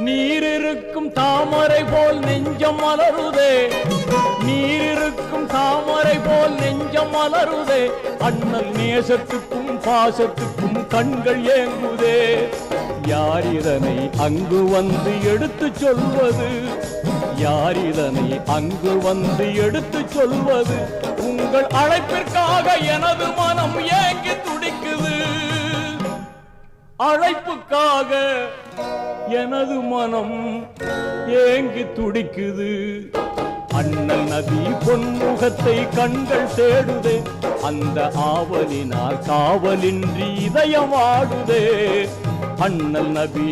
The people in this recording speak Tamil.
நீரிருக்கும் தாமரை போல் நெஞ்சம் மலருதே, நீரிருக்கும் தாமரை போல் நெஞ்சம் மலருதே, அண்ணல் நேசத்துக்கும் பாசத்துக்கும் கண்கள் ஏங்குதே. யார் இதனை அங்கு வந்து எடுத்து சொல்வது, யார் இதனை அங்கு வந்து எடுத்து சொல்வது? உங்கள் அழைப்பிற்காக எனது மனம் ஏங்கி துடிக்குது, அழைப்புக்காக எனது மனம் ஏங்கி துடிக்குது. அண்ணல் நபி பொன்முகத்தை கண்கள் தேடுதே, அந்த ஆவலினால் காவலின்றி இதயம் ஆடுதே. அண்ணல் நபி